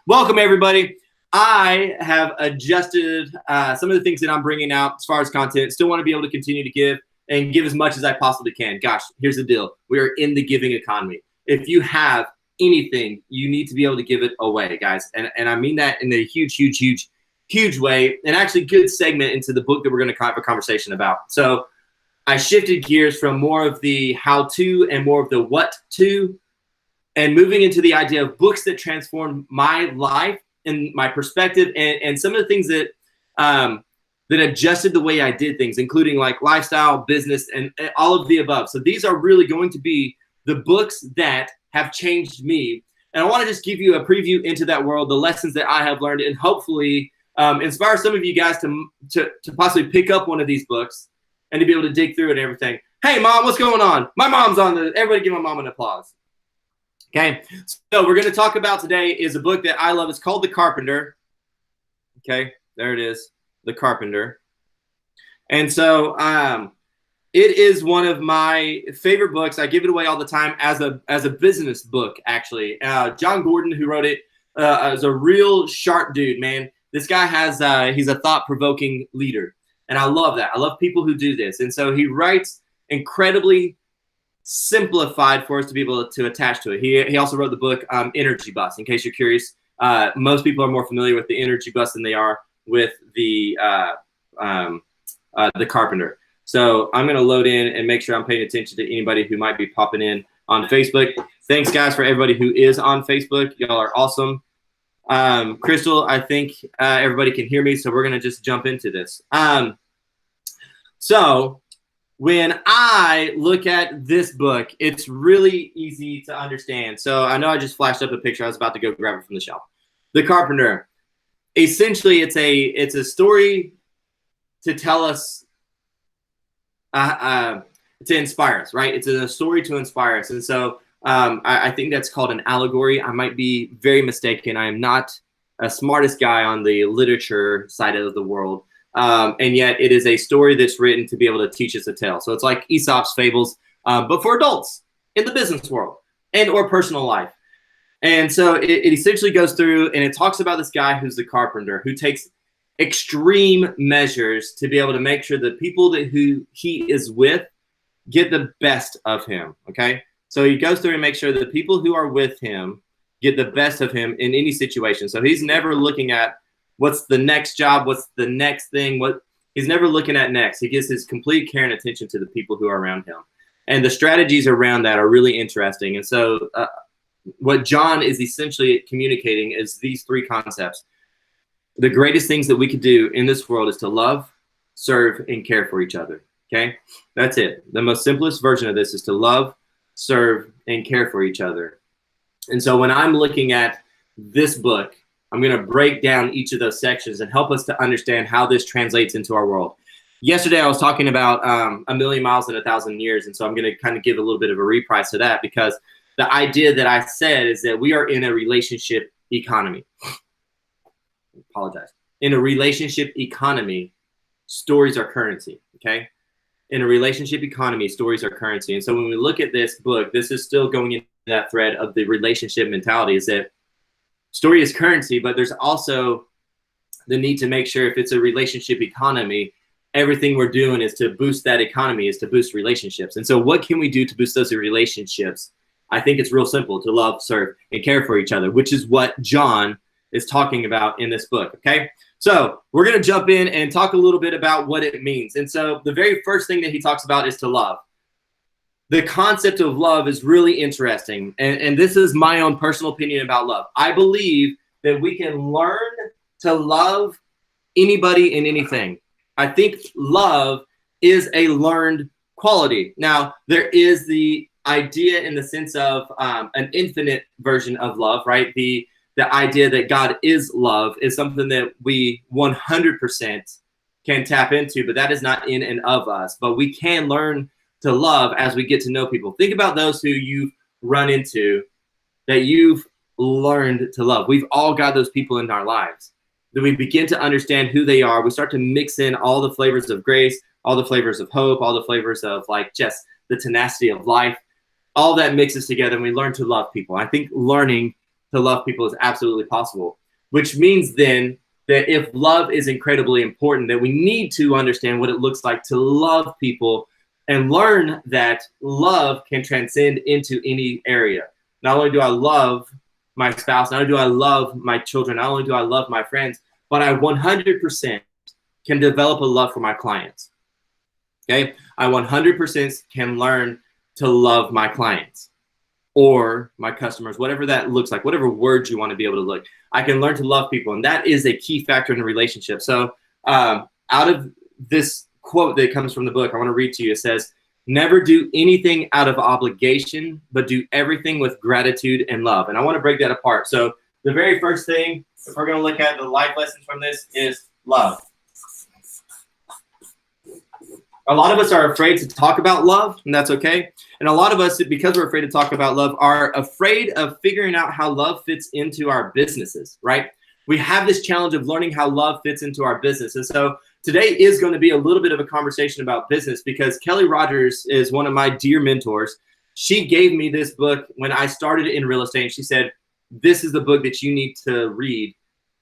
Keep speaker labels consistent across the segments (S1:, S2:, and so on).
S1: Welcome, everybody. I have adjusted some of the things that I'm bringing out as far as content. Still want to be able to continue to give and give as much as I possibly can. Gosh, here's the deal. We are in the giving economy. If you have anything, you need to be able to give it away, guys. And I mean that in a huge way, and actually good segment into the book that we're going to have a conversation about. So I shifted gears from more of the how-to and more of the what-to, and moving into the idea of books that transformed my life and my perspective, and some of the things that that adjusted the way I did things, including like lifestyle, business, and all of the above. So these are really going to be the books that have changed me. And I want to just give you a preview into that world, the lessons that I have learned, and hopefully inspire some of you guys to possibly pick up one of these books and to be able to dig through it and everything. Hey, Mom, what's going on? My mom's on the, everybody give my mom an applause. Okay, so we're going to talk about today is a book that I love. It's called The Carpenter. Okay, there it is, The Carpenter. And so it is one of my favorite books. I give it away all the time as a business book, actually. John Gordon, who wrote it, is a real sharp dude, man. This guy has, he's a thought-provoking leader. And I love that. I love people who do this. And so he writes incredibly simplified for us to be able to attach to it. He also wrote the book Energy Bus, in case you're curious. Most people are more familiar with the Energy Bus than they are with the Carpenter. So I'm going to load in and make sure I'm paying attention to anybody who might be popping in on Facebook. Thanks, guys, for everybody who is on Facebook. Y'all are awesome. Crystal, I think everybody can hear me, so we're going to just jump into this. So when I look at this book, it's really easy to understand. So I know I just flashed up a picture. I was about to go grab it from the shelf. The Carpenter. Essentially, it's a story to tell us, to inspire us, right? It's a story to inspire us. And so I think that's called an allegory. I might be very mistaken. I am not a smartest guy on the literature side of the world. And yet it is a story that's written to be able to teach us a tale. So it's like Aesop's fables, but for adults in the business world and or personal life. And so it essentially goes through and it talks about this guy who's the carpenter, who takes extreme measures to be able to make sure the people who he is with get the best of him. Okay. So he goes through and makes sure that the people who are with him get the best of him in any situation. So he's never looking at what's the next job, what's the next thing, he's never looking at next. He gives his complete care and attention to the people who are around him. And the strategies around that are really interesting. And so what John is essentially communicating is these three concepts. The greatest things that we could do in this world is to love, serve, and care for each other. Okay? That's it. The most simplest version of this is to love, serve, and care for each other. And so when I'm looking at this book, I'm going to break down each of those sections and help us to understand how this translates into our world. Yesterday, I was talking about a million miles in 1,000 years. And so I'm going to kind of give a little bit of a reprise to that, because the idea that I said is that we are in a relationship economy. Apologize. In a relationship economy, stories are currency. Okay. In a relationship economy, stories are currency. And so when we look at this book, this is still going into that thread of the relationship mentality, is that story is currency, but there's also the need to make sure if it's a relationship economy, everything we're doing is to boost that economy, is to boost relationships. And so what can we do to boost those relationships? I think it's real simple: to love, serve, and care for each other, which is what John is talking about in this book. Okay. So we're going to jump in and talk a little bit about what it means. And so the very first thing that he talks about is to love. The concept of love is really interesting. And this is my own personal opinion about love. I believe that we can learn to love anybody and anything. I think love is a learned quality. Now, there is the idea in the sense of an infinite version of love, right? The idea that God is love is something that we 100% can tap into, but that is not in and of us. But we can learn to love as we get to know people. Think about those who you've run into that you've learned to love. We've all got those people in our lives. Then we begin to understand who they are. We start to mix in all the flavors of grace, all the flavors of hope, all the flavors of like just the tenacity of life. All that mixes together and we learn to love people. I think learning to love people is absolutely possible, which means then that if love is incredibly important, that we need to understand what it looks like to love people and learn that love can transcend into any area. Not only do I love my spouse, not only do I love my children, not only do I love my friends, but I 100% can develop a love for my clients. Okay? I 100% can learn to love my clients or my customers, whatever that looks like, whatever words you want to be able to look. I can learn to love people, and that is a key factor in a relationship. So out of this quote that comes from the book, I want to read to you. It says, never do anything out of obligation, but do everything with gratitude and love. And I want to break that apart. So the very first thing, if we're going to look at the life lessons from this, is love. A lot of us are afraid to talk about love, and that's okay. And a lot of us, because we're afraid to talk about love, are afraid of figuring out how love fits into our businesses, right? We have this challenge of learning how love fits into our business. And so today is going to be a little bit of a conversation about business, because Kelly Rogers is one of my dear mentors. She gave me this book when I started in real estate. And she said, this is the book that you need to read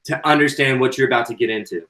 S1: to understand what you're about to get into.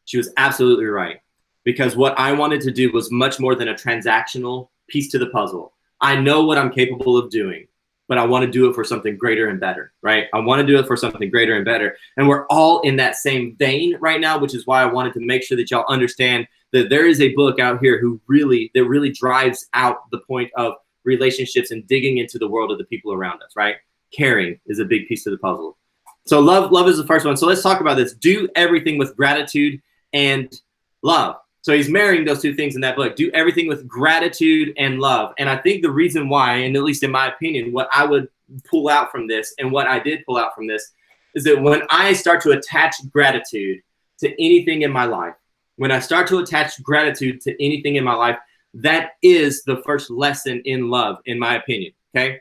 S1: She was absolutely right. Because what I wanted to do was much more than a transactional piece to the puzzle. I know what I'm capable of doing, but I want to do it for something greater and better, right? I want to do it for something greater and better. And we're all in that same vein right now, which is why I wanted to make sure that y'all understand that there is a book out here that really drives out the point of relationships and digging into the world of the people around us, right? Caring is a big piece of the puzzle. So love is the first one. So let's talk about this. Do everything with gratitude and love. So he's marrying those two things in that book. Do everything with gratitude and love. And I think the reason why, and at least in my opinion, what I would pull out from this and what I did pull out from this is that when I start to attach gratitude to anything in my life, when I start to attach gratitude to anything in my life, that is the first lesson in love, in my opinion, okay?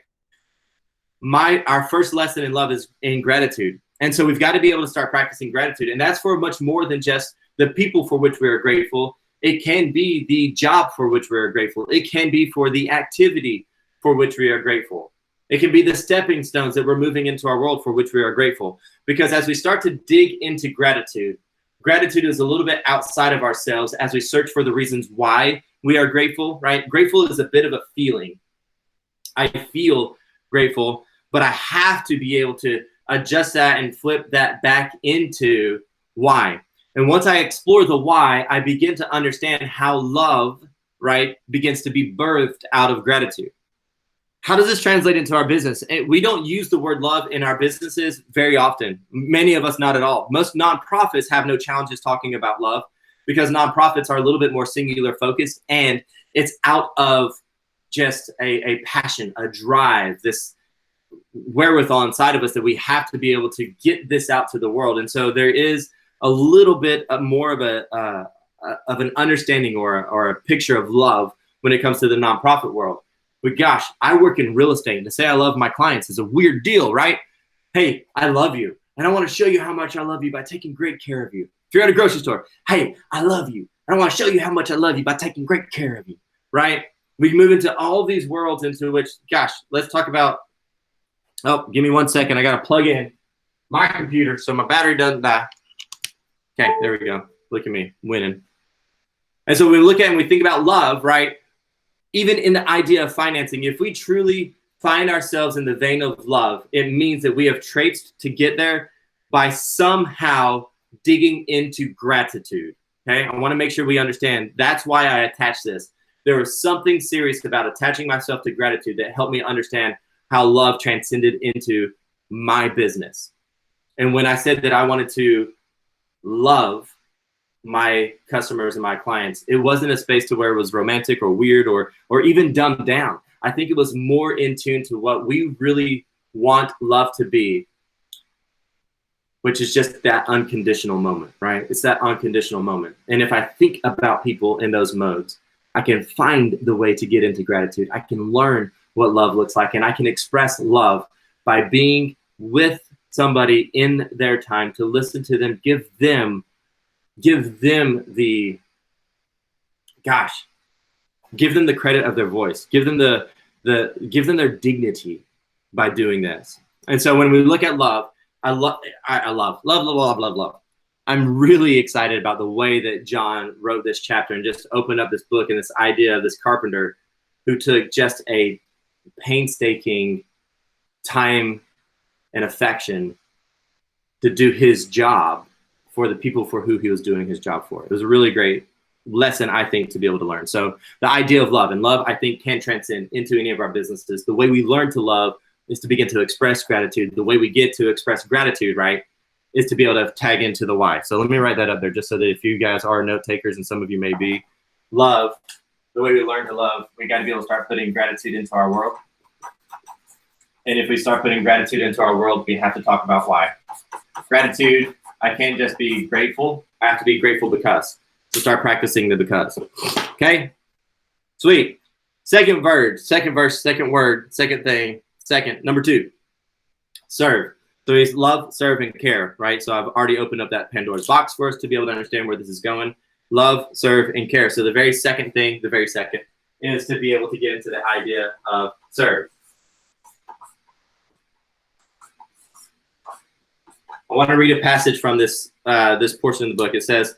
S1: Our first lesson in love is in gratitude. And so we've got to be able to start practicing gratitude. And that's for much more than just the people for which we are grateful. It can be the job for which we are grateful. It can be for the activity for which we are grateful. It can be the stepping stones that we're moving into our world for which we are grateful. Because as we start to dig into gratitude, gratitude is a little bit outside of ourselves as we search for the reasons why we are grateful, right? Grateful is a bit of a feeling. I feel grateful, but I have to be able to adjust that and flip that back into why. And once I explore the why, I begin to understand how love, right, begins to be birthed out of gratitude. How does this translate into our business? We don't use the word love in our businesses very often. Many of us not at all. Most nonprofits have no challenges talking about love because nonprofits are a little bit more singular focused, and it's out of just a passion, a drive, this wherewithal inside of us that we have to be able to get this out to the world. And so there is a little bit more of an understanding or a picture of love when it comes to the nonprofit world. But gosh, I work in real estate, and to say I love my clients is a weird deal, right? Hey, I love you, and I want to show you how much I love you by taking great care of you. If you're at a grocery store, hey, I love you, and I want to show you how much I love you by taking great care of you, right? We move into all these worlds into which, gosh, let's talk about, oh, give me 1 second. I got to plug in my computer so my battery doesn't die. Okay, there we go. Look at me, winning. And so we look at and we think about love, right? Even in the idea of financing, if we truly find ourselves in the vein of love, it means that we have traipsed to get there by somehow digging into gratitude, okay? I want to make sure we understand. That's why I attach this. There was something serious about attaching myself to gratitude that helped me understand how love transcended into my business. And when I said that I wanted to love my customers and my clients, it wasn't a space to where it was romantic or weird or even dumbed down. I think it was more in tune to what we really want love to be, which is just that unconditional moment, right? It's that unconditional moment. And if I think about people in those modes, I can find the way to get into gratitude. I can learn what love looks like, and I can express love by being with somebody in their time, to listen to them, give them the credit of their voice, give them their dignity by doing this. And so when we look at love, I love. I'm really excited about the way that John wrote this chapter and just opened up this book and this idea of this carpenter who took just a painstaking time and affection to do his job for the people for who he was doing his job for. It was a really great lesson, I think, to be able to learn. So the idea of love, and love, I think, can transcend into any of our businesses. The way we learn to love is to begin to express gratitude. The way we get to express gratitude, right, is to be able to tag into the why. So let me write that up there just so that if you guys are note takers, and some of you may be, love, the way we learn to love, we got to be able to start putting gratitude into our world. And if we start putting gratitude into our world, we have to talk about why. Gratitude, I can't just be grateful. I have to be grateful because. So start practicing the because. Okay? Sweet. Second word, second verse, second word, second thing, second. Number 2, serve. So it's love, serve, and care, right? So I've already opened up that Pandora's box for us to be able to understand where this is going. Love, serve, and care. So the very second thing, is to be able to get into the idea of serve. I want to read a passage from this portion of the book. It says,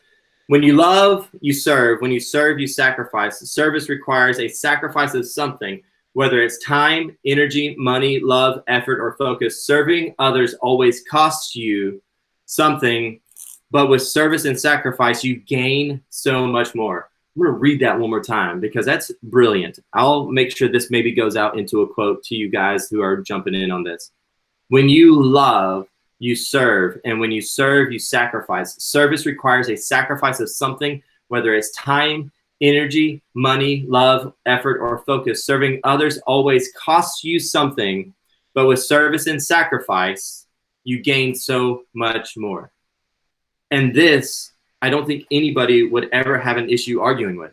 S1: when you love, you serve. When you serve, you sacrifice. Service requires a sacrifice of something, whether it's time, energy, money, love, effort, or focus. Serving others always costs you something, but with service and sacrifice, you gain so much more. I'm going to read that one more time because that's brilliant. I'll make sure this maybe goes out into a quote to you guys who are jumping in on this. When you love, you serve, and when you serve, you sacrifice. Service requires a sacrifice of something, whether it's time, energy, money, love, effort, or focus. Serving others always costs you something, but with service and sacrifice, you gain so much more. And this, I don't think anybody would ever have an issue arguing with.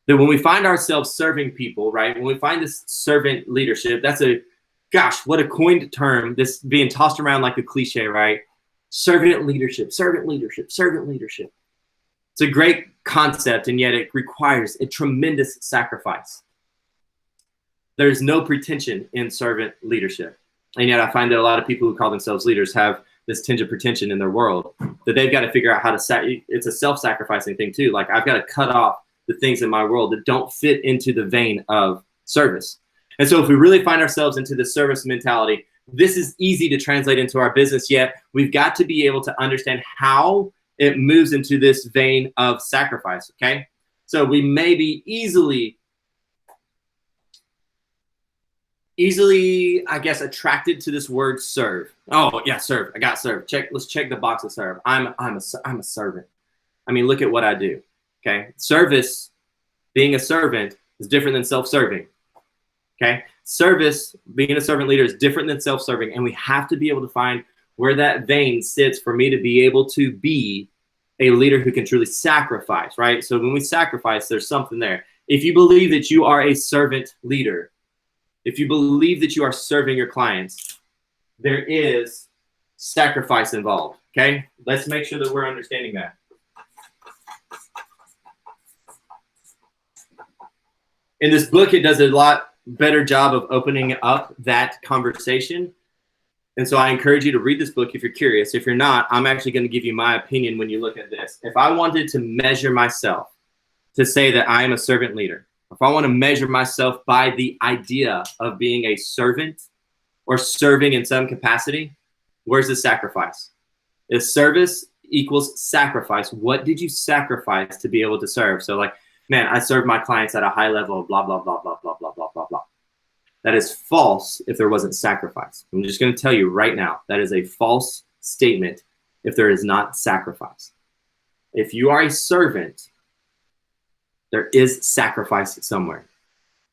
S1: That when we find ourselves serving people, right, when we find this servant leadership, that's a, gosh, what a coined term, this being tossed around like a cliche, right? Servant leadership, servant leadership, servant leadership. It's a great concept, and yet it requires a tremendous sacrifice. There's no pretension in servant leadership. And yet I find that a lot of people who call themselves leaders have this tinge of pretension in their world, that they've got to figure out how to, it's a self-sacrificing thing too. Like I've got to cut off the things in my world that don't fit into the vein of service. And so if we really find ourselves into the service mentality, this is easy to translate into our business, yet we've got to be able to understand how it moves into this vein of sacrifice, okay? So we may be easily, I guess, attracted to this word serve. Oh, yeah, serve. I got serve. Let's check the box of serve. I'm a servant. I mean, look at what I do, okay? Service, being a servant, is different than self-serving. Okay, service, being a servant leader, is different than self-serving, and we have to be able to find where that vein sits for me to be able to be a leader who can truly sacrifice, right? So when we sacrifice, there's something there. If you believe that you are a servant leader, if you believe that you are serving your clients, there is sacrifice involved, okay? Let's make sure that we're understanding that. In this book, it does a lot better job of opening up that conversation. And so I encourage you to read this book if you're curious. If you're not, I'm actually going to give you my opinion when you look at this. If I wanted to measure myself to say that I am a servant leader, if I want to measure myself by the idea of being a servant or serving in some capacity, where's the sacrifice? If service equals sacrifice, what did you sacrifice to be able to serve? So like, man, I serve my clients at a high level, blah, blah, blah, blah, blah, blah, blah, blah, blah. That is false if there wasn't sacrifice. I'm just going to tell you right now, that is a false statement if there is not sacrifice. If you are a servant, there is sacrifice somewhere.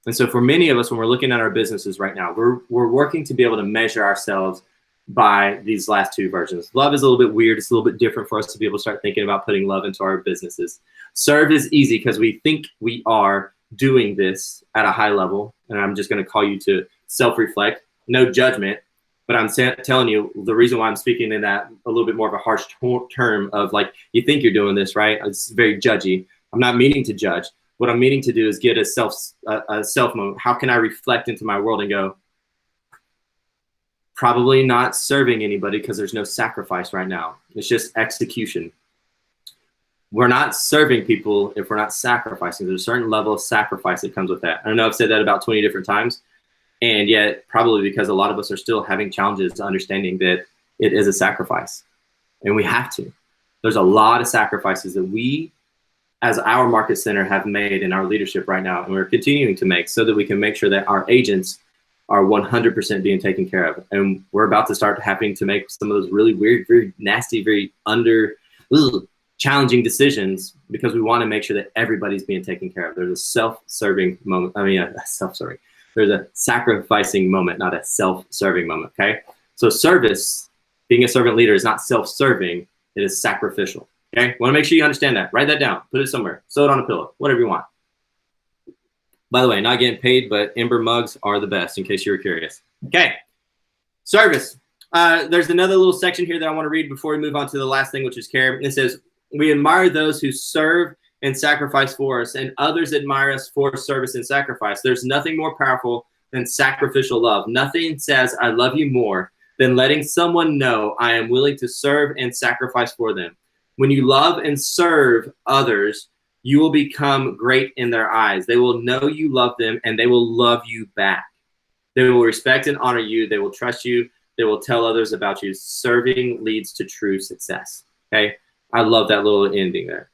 S1: And so for many of us, when we're looking at our businesses right now, we're working to be able to measure ourselves by these last two versions. Love is a little bit weird. It's a little bit different for us to be able to start thinking about putting love into our businesses. Serve is easy because we think we are doing this at a high level. And I'm just going to call you to self-reflect, no judgment. But I'm telling you, the reason why I'm speaking in that a little bit more of a harsh term of like, you think you're doing this, right? It's very judgy. I'm not meaning to judge. What I'm meaning to do is get a self moment. How can I reflect into my world and go, probably not serving anybody because there's no sacrifice right now. It's just execution. We're not serving people if we're not sacrificing. There's a certain level of sacrifice that comes with that. I know I've said that about 20 different times, and yet probably because a lot of us are still having challenges understanding that it is a sacrifice, and we have to. There's a lot of sacrifices that we, as our market center, have made in our leadership right now, and we're continuing to make so that we can make sure that our agents are 100% being taken care of. And we're about to start having to make some of those really weird, very nasty, very challenging decisions because we want to make sure that everybody's being taken care of. There's a self-serving moment. There's a sacrificing moment, not a self-serving moment, okay? So service, being a servant leader is not self-serving, it is sacrificial, okay? Want to make sure you understand that. Write that down, put it somewhere, sew it on a pillow, whatever you want. By the way, not getting paid, but Ember mugs are the best, in case you were curious. Okay, service. There's another little section here that I want to read before we move on to the last thing, which is care. And it says, we admire those who serve and sacrifice for us, and others admire us for service and sacrifice. There's nothing more powerful than sacrificial love. Nothing says I love you more than letting someone know I am willing to serve and sacrifice for them. When you love and serve others, you will become great in their eyes. They will know you love them, and they will love you back. They will respect and honor you. They will trust you. They will tell others about you. Serving leads to true success. Okay, I love that little ending there.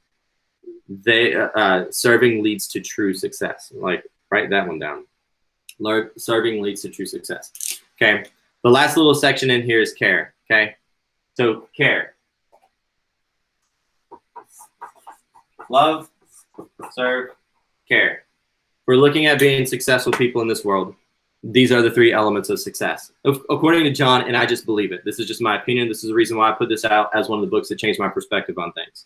S1: Serving leads to true success. Like, write that one down. Serving leads to true success. Okay, the last little section in here is care. Okay, so care. Love, serve, care. We're looking at being successful people in this world. These are the three elements of success. According to John, and I just believe it. This is just my opinion. This is the reason why I put this out as one of the books that changed my perspective on things.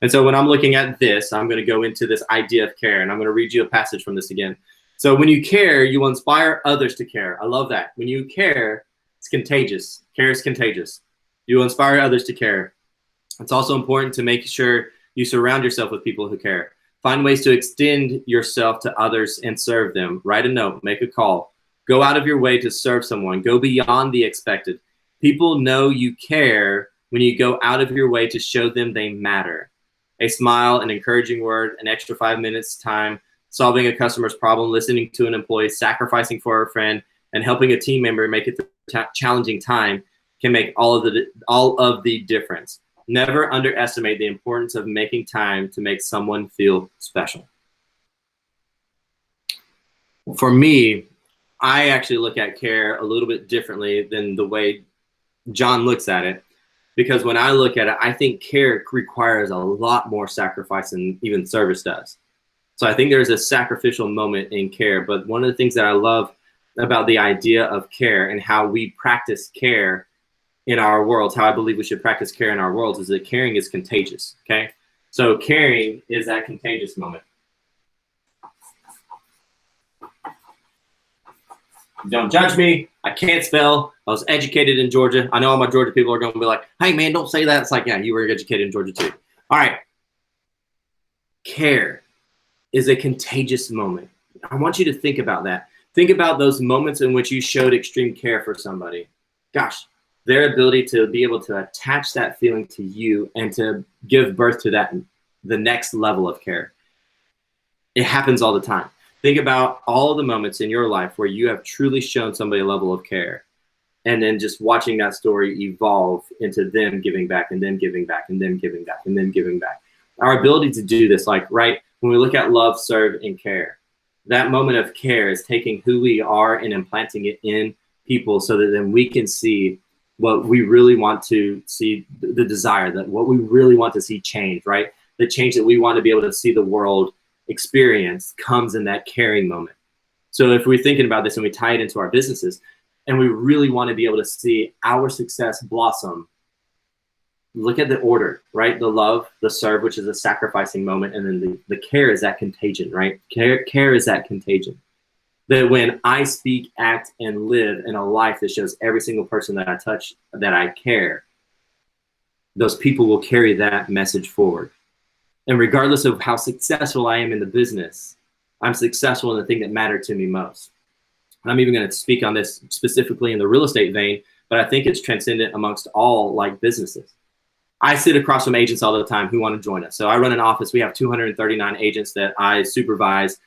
S1: And so when I'm looking at this, I'm going to go into this idea of care, and I'm going to read you a passage from this again. So when you care, you will inspire others to care. I love that. When you care, it's contagious. Care is contagious. You will inspire others to care. It's also important to make sure you surround yourself with people who care. Find ways to extend yourself to others and serve them. Write a note, make a call. Go out of your way to serve someone. Go beyond the expected. People know you care when you go out of your way to show them they matter. A smile, an encouraging word, an extra 5 minutes time, solving a customer's problem, listening to an employee, sacrificing for a friend, and helping a team member make it through a challenging time can make all of the difference. Never underestimate the importance of making time to make someone feel special. For me, I actually look at care a little bit differently than the way John looks at it, because when I look at it, I think care requires a lot more sacrifice than even service does. So I think there's a sacrificial moment in care, but one of the things that I love about the idea of care and how we practice care in our world, how I believe we should practice care in our world, is that caring is contagious, okay? So caring is that contagious moment. Don't judge me. I can't spell. I was educated in Georgia. I know all my Georgia people are going to be like, hey, man, don't say that. It's like, yeah, you were educated in Georgia too. All right. Care is a contagious moment. I want you to think about that. Think about those moments in which you showed extreme care for somebody. Gosh, their ability to be able to attach that feeling to you and to give birth to that, the next level of care. It happens all the time. Think about all of the moments in your life where you have truly shown somebody a level of care, and then just watching that story evolve into them giving back and then giving back and then giving back and then giving back. Our ability to do this, like, right, when we look at love, serve, and care, that moment of care is taking who we are and implanting it in people so that then we can see what we really want to see, the desire, that what we really want to see change, right? The change that we want to be able to see the world experience comes in that caring moment. So if we're thinking about this and we tie it into our businesses and we really want to be able to see our success blossom, look at the order, right? The love, the serve, which is a sacrificing moment, and then the care is that contagion, right? Care is that contagion. That when I speak, act, and live in a life that shows every single person that I touch that I care, those people will carry that message forward. And regardless of how successful I am in the business, I'm successful in the thing that mattered to me most. And I'm even going to speak on this specifically in the real estate vein, but I think it's transcendent amongst all like businesses. I sit across from agents all the time who want to join us. So I run an office. We have 239 agents that I supervise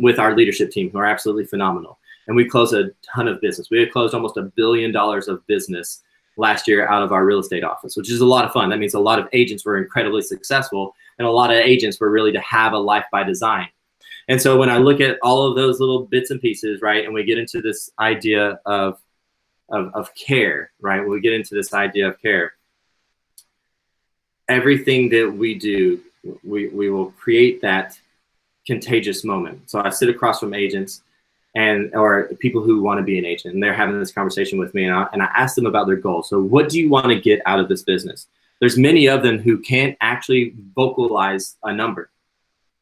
S1: with our leadership team, who are absolutely phenomenal. And we close a ton of business. We had closed almost $1 billion of business last year out of our real estate office, which is a lot of fun. That means a lot of agents were incredibly successful, and a lot of agents were really to have a life by design. And so when I look at all of those little bits and pieces, right, and we get into this idea of care, right, when we get into this idea of care, everything that we do, we will create that contagious moment. So I sit across from agents or people who want to be an agent, and they're having this conversation with me, and I ask them about their goals. So what do you want to get out of this business? There's many of them who can't actually vocalize a number.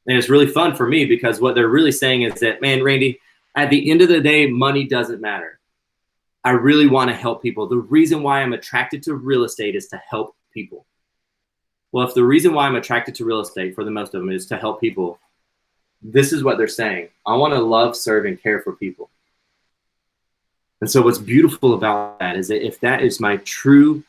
S1: And it's really fun for me because what they're really saying is that, man, Randy, at the end of the day, money doesn't matter. I really want to help people. The reason why I'm attracted to real estate is to help people. Well, if the reason why I'm attracted to real estate for the most of them is to help people, this is what they're saying. I want to love, serve, and care for people. And so what's beautiful about that is that if that is my true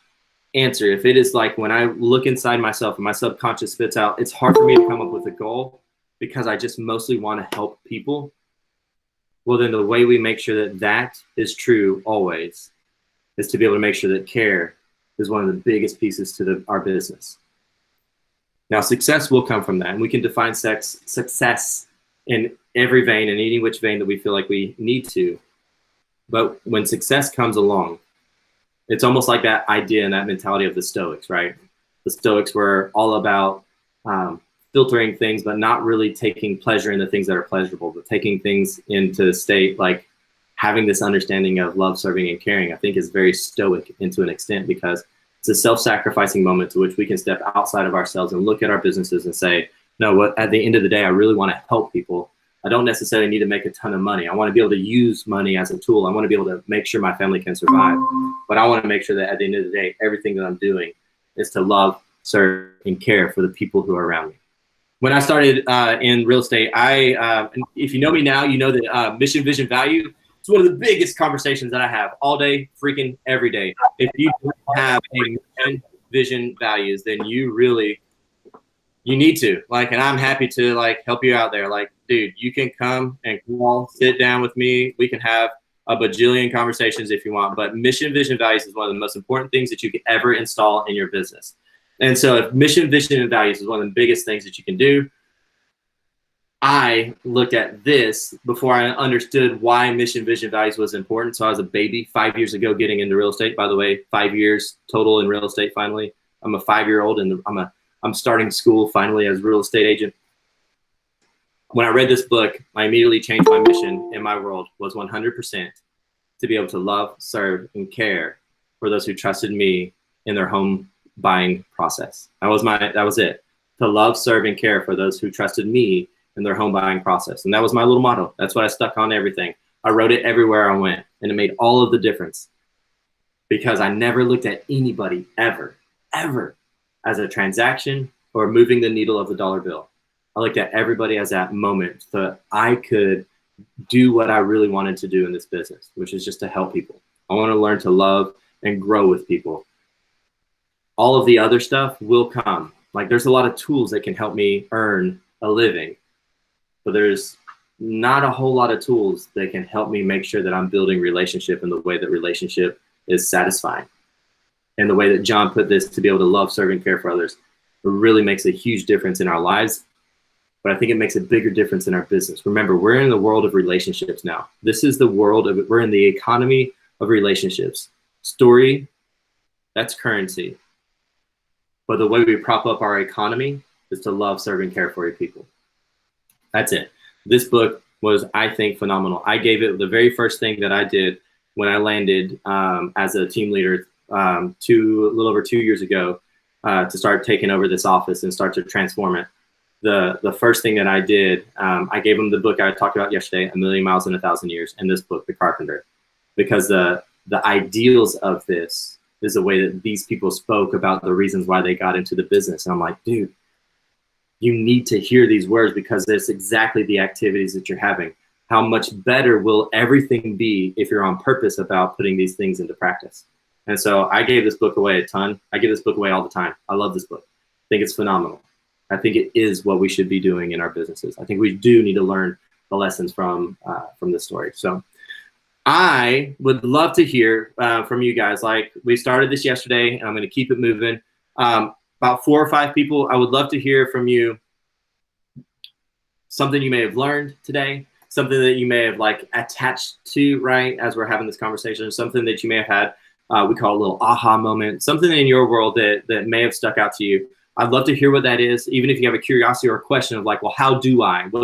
S1: answer, if it is like when I look inside myself and my subconscious spits out, it's hard for me to come up with a goal because I just mostly want to help people. Well, then the way we make sure that that is true always is to be able to make sure that care is one of the biggest pieces to our business. Now, success will come from that, and we can define success in every vein, in any which vein that we feel like we need to. But when success comes along, it's almost like that idea and that mentality of the Stoics, right? The Stoics were all about filtering things, but not really taking pleasure in the things that are pleasurable, but taking things into the state, like having this understanding of love, serving, and caring, I think is very Stoic into an extent, because it's a self-sacrificing moment to which we can step outside of ourselves and look at our businesses and say, no, what, at the end of the day, I really want to help people. I don't necessarily need to make a ton of money. I want to be able to use money as a tool. I want to be able to make sure my family can survive. But I want to make sure that at the end of the day, everything that I'm doing is to love, serve, and care for the people who are around me. When I started in real estate, if you know me now, you know that mission, vision, value, it's one of the biggest conversations that I have all day, freaking every day. If you don't have a mission, vision, values, then you need to, like, and I'm happy to like help you out there. Like, dude, you can come and call, sit down with me. We can have a bajillion conversations if you want, but mission, vision, values is one of the most important things that you could ever install in your business. And so if mission, vision, and values is one of the biggest things that you can do, I looked at this before I understood why mission, vision, values was important. So I was a baby 5 years ago getting into real estate. By the way, 5 years total in real estate finally. I'm a 5-year-old and I'm starting school finally as a real estate agent. When I read this book, I immediately changed my mission in my world was 100% to be able to love, serve, and care for those who trusted me in their home buying process. That was it. To love, serve, and care for those who trusted me in their home buying process. And that was my little motto. That's what I stuck on everything. I wrote it everywhere I went, and it made all of the difference because I never looked at anybody ever as a transaction or moving the needle of the dollar bill. I looked at everybody as that moment so that I could do what I really wanted to do in this business, which is just to help people. I want to learn to love and grow with people. All of the other stuff will come. Like, there's a lot of tools that can help me earn a living, but there's not a whole lot of tools that can help me make sure that I'm building relationship in the way that relationship is satisfying. And the way that John put this, to be able to love, serve, and care for others, it really makes a huge difference in our lives. But I think it makes a bigger difference in our business. Remember, we're in the world of relationships now. This is the world of, we're in the economy of relationships. Story, that's currency. But the way we prop up our economy is to love, serve, and care for your people. That's it. This book was, I think, phenomenal. I gave it the very first thing that I did when I landed as a team leader a little over 2 years ago to start taking over this office and start to transform it. The first thing that I did, I gave them the book I talked about yesterday, A Million Miles in 1,000 Years, and this book, The Carpenter, because the ideals of this is the way that these people spoke about the reasons why they got into the business. And I'm like, dude, you need to hear these words because it's exactly the activities that you're having. How much better will everything be if you're on purpose about putting these things into practice? And so I gave this book away a ton. I give this book away all the time. I love this book. I think it's phenomenal. I think it is what we should be doing in our businesses. I think we do need to learn the lessons from this story. So I would love to hear from you guys. Like, we started this yesterday, and I'm going to keep it moving. About 4 or 5 people. I would love to hear from you. Something you may have learned today, something that you may have like attached to, right, as we're having this conversation, something that you may have had, we call a little aha moment, something in your world that may have stuck out to you. I'd love to hear what that is, even if you have a curiosity or a question of like, well, what do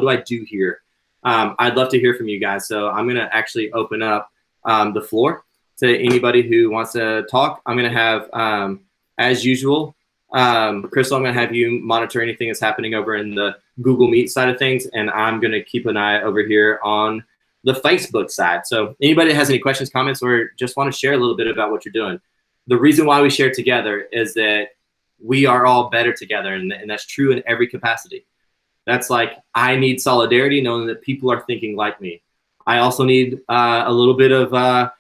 S1: I do here? I'd love to hear from you guys. So I'm going to actually open up the floor to anybody who wants to talk. I'm going to have, as usual, Crystal, I'm going to have you monitor anything that's happening over in the Google Meet side of things, and I'm going to keep an eye over here on the Facebook side. So anybody that has any questions, comments, or just want to share a little bit about what you're doing. The reason why we share together is that we are all better together, and that's true in every capacity. That's like, I need solidarity, knowing that people are thinking like me. I also need a little bit of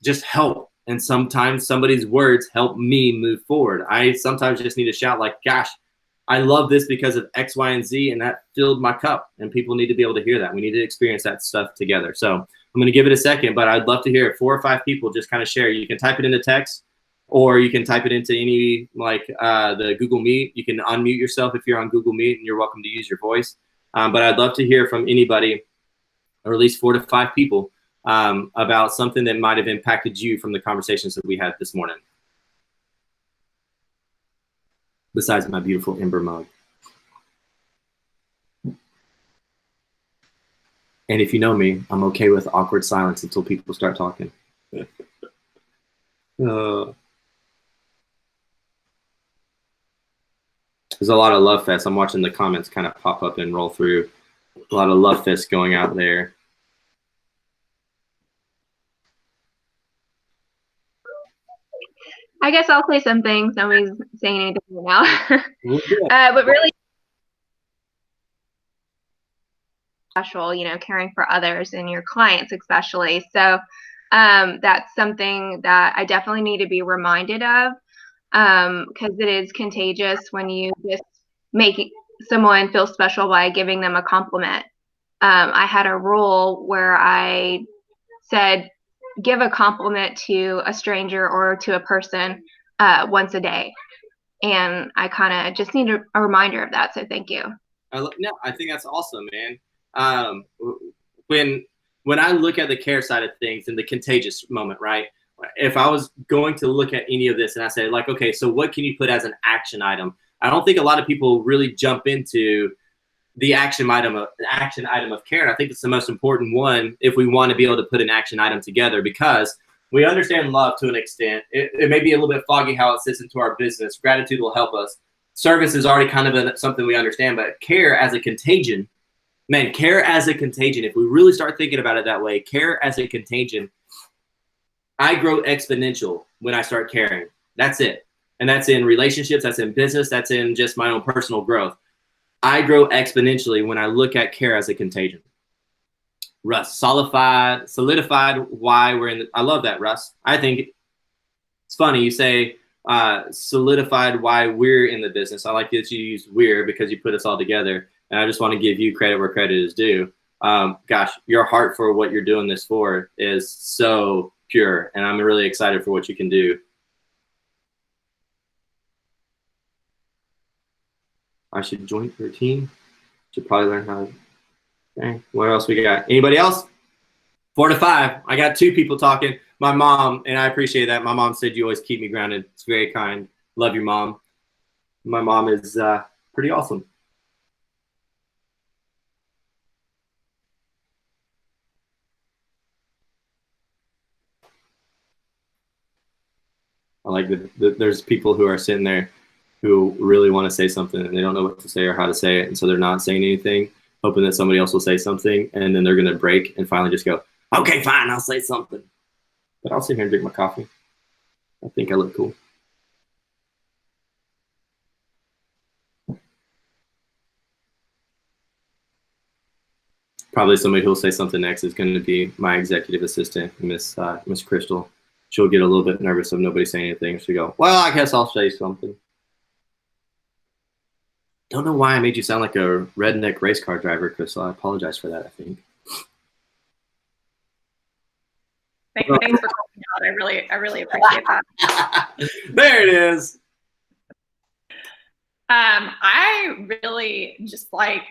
S1: just help. And sometimes somebody's words help me move forward. I sometimes just need to shout like, gosh, I love this because of X, Y, and Z, and that filled my cup. And people need to be able to hear that. We need to experience that stuff together. So I'm going to give it a second, but I'd love to hear it. 4 or 5 people just kind of share. You can type it into text, or you can type it into any, like the Google Meet. You can unmute yourself if you're on Google Meet, and you're welcome to use your voice. But I'd love to hear from anybody, or at least 4 to 5 people, about something that might have impacted you from the conversations that we had this morning. Besides my beautiful Ember mug. And if you know me, I'm okay with awkward silence until people start talking. There's a lot of love fest. I'm watching the comments kind of pop up and roll through. A lot of love fest going out there.
S2: I guess I'll say something. Nobody's saying anything now. But really special, caring for others and your clients especially. So that's something that I definitely need to be reminded of, because it is contagious when you just make someone feel special by giving them a compliment. I had a rule where I said, give a compliment to a stranger or to a person once a day. And I kind of just need a reminder of that. So thank you.
S1: No, I think that's awesome, man. When I look at the care side of things and the contagious moment, right? If I was going to look at any of this and I say like, okay, so what can you put as an action item? I don't think a lot of people really jump into the action item of care. And I think it's the most important one if we want to be able to put an action item together, because we understand love to an extent. It may be a little bit foggy how it sits into our business. Gratitude will help us. Service is already kind of something we understand, but care as a contagion, man, care as a contagion. If we really start thinking about it that way, care as a contagion, I grow exponential when I start caring. That's it. And that's in relationships, that's in business, that's in just my own personal growth. I grow exponentially when I look at care as a contagion. Russ, solidified why we're in I love that, Russ. I think it's funny you say solidified why we're in the business. I like that you use we're, because you put us all together. And I just want to give you credit where credit is due. Gosh, your heart for what you're doing this for is so pure. And I'm really excited for what you can do. I should join your team. Should probably learn how to. Okay, what else we got? Anybody else? 4 to 5. I got 2 people talking. My mom, and I appreciate that. My mom said you always keep me grounded. It's very kind. Love your mom. My mom is pretty awesome. I like that there's people who are sitting there who really want to say something and they don't know what to say or how to say it. And so they're not saying anything, hoping that somebody else will say something. And then they're going to break and finally just go, okay, fine, I'll say something. But I'll sit here and drink my coffee. I think I look cool. Probably somebody who'll say something next is going to be my executive assistant, Miss Crystal. she'll get a little bit nervous if nobody's saying anything. She'll go, well, I guess I'll say something. Don't know why I made you sound like a redneck race car driver, Crystal. I apologize for that, I think.
S2: Thanks for calling out. I really appreciate that.
S1: There it is.
S2: I really just like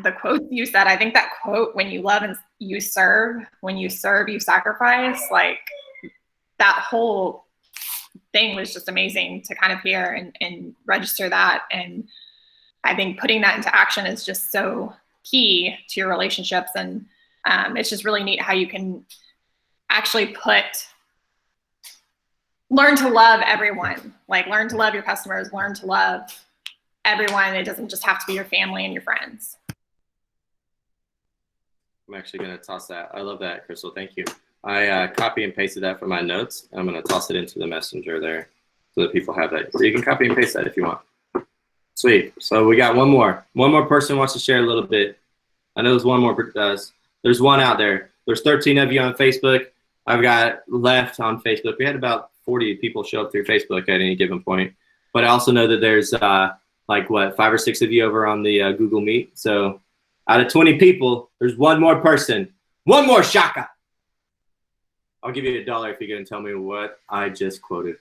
S2: the quote you said. I think that quote, when you love and you serve, when you serve, you sacrifice, like that whole thing was just amazing to kind of hear and register that. And I think putting that into action is just so key to your relationships. And it's just really neat how you can actually learn to love everyone, like learn to love your customers, learn to love everyone. It doesn't just have to be your family and your friends.
S1: I'm actually going to toss that. I love that, Crystal. Thank you. I copy and pasted that from my notes. I'm going to toss it into the messenger there so that people have that. So you can copy and paste that if you want. Sweet. So we got one more. One more person wants to share a little bit. I know there's one more. There's one out there. There's 13 of you on Facebook. I've got left on Facebook. We had about 40 people show up through Facebook at any given point. But I also know that there's like what, 5 or 6 of you over on the Google Meet. So out of 20 people, there's one more person. One more shaka. I'll give you $1 if you're going to tell me what I just quoted.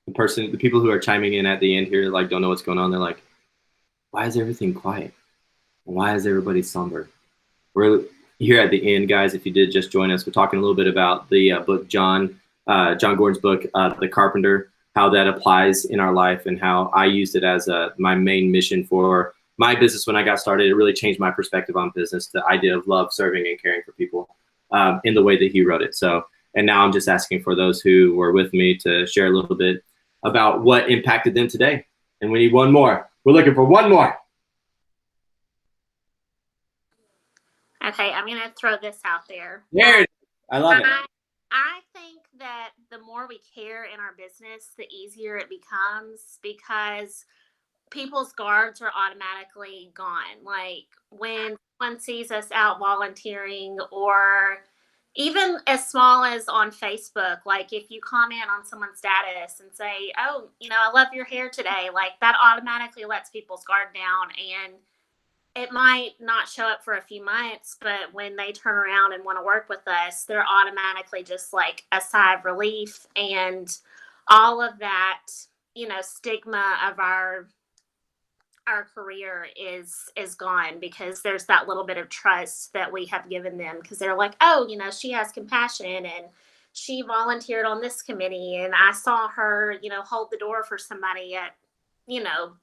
S1: The people who are chiming in at the end here, like, don't know what's going on. They're like, why is everything quiet? Why is everybody somber? We're here at the end, guys. If you did just join us, we're talking a little bit about the book, John Gordon's book, The Carpenter, how that applies in our life and how I used it as my main mission for my business when I got started. It really changed my perspective on business, the idea of love, serving, and caring for people in the way that he wrote it. So, and now I'm just asking for those who were with me to share a little bit about what impacted them today. And we need one more. We're looking for one more.
S3: Okay, I'm going to throw this out there.
S1: There it is. I love it.
S3: I think that the more we care in our business, the easier it becomes, because people's guards are automatically gone. Like when someone sees us out volunteering, or even as small as on Facebook, like if you comment on someone's status and say, oh, I love your hair today, like that automatically lets people's guard down. And it might not show up for a few months, but when they turn around and want to work with us, they're automatically just like a sigh of relief. And all of that, stigma of our career is gone, because there's that little bit of trust that we have given them, because they're like, oh, she has compassion and she volunteered on this committee, and I saw her, hold the door for somebody at,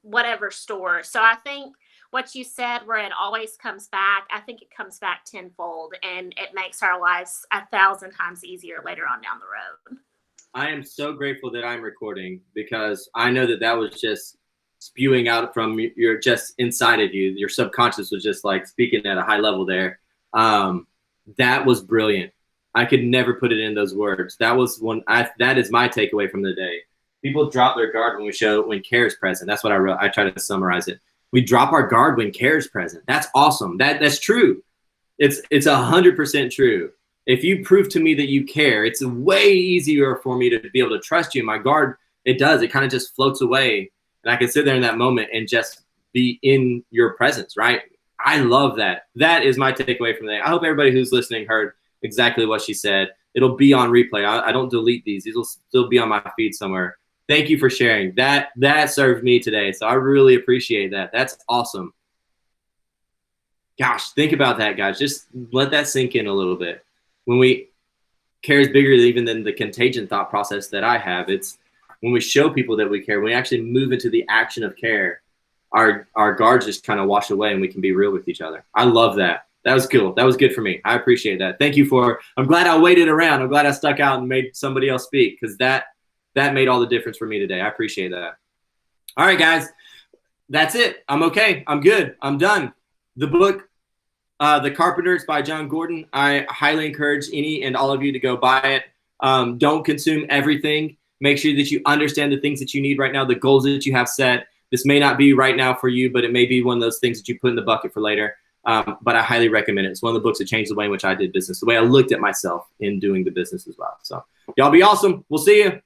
S3: whatever store. So I think what you said, where it always comes back, I think it comes back tenfold, and it makes our lives 1,000 times easier later on down the road.
S1: I am so grateful that I'm recording, because I know that was just spewing out from your just inside of you. Your subconscious was just like speaking at a high level there. That was brilliant. I could never put it in those words. That was that is my takeaway from the day. People drop their guard when care is present. That's what I wrote. I try to summarize it. We drop our guard when care is present. That's awesome. That's true. It's 100% true. If you prove to me that you care, it's way easier for me to be able to trust you. My guard, it kind of just floats away. And I can sit there in that moment and just be in your presence, right? I love that. That is my takeaway from today. I hope everybody who's listening heard exactly what she said. It'll be on replay. I don't delete these. These will still be on my feed somewhere. Thank you for sharing. That served me today. So I really appreciate that. That's awesome. Gosh, think about that, guys. Just let that sink in a little bit. When care is bigger even than the contagion thought process that I have. It's when we show people that we care, when we actually move into the action of care, our guards just kind of wash away and we can be real with each other. I love that. That was cool. That was good for me. I appreciate that. Thank you I'm glad I waited around. I'm glad I stuck out and made somebody else speak, because that made all the difference for me today. I appreciate that. All right, guys. That's it. I'm okay. I'm good. I'm done. The book, The Carpenter, is by John Gordon. I highly encourage any and all of you to go buy it. Don't consume everything. Make sure that you understand the things that you need right now, the goals that you have set. This may not be right now for you, but it may be one of those things that you put in the bucket for later. But I highly recommend it. It's one of the books that changed the way in which I did business, the way I looked at myself in doing the business as well. So y'all be awesome. We'll see you.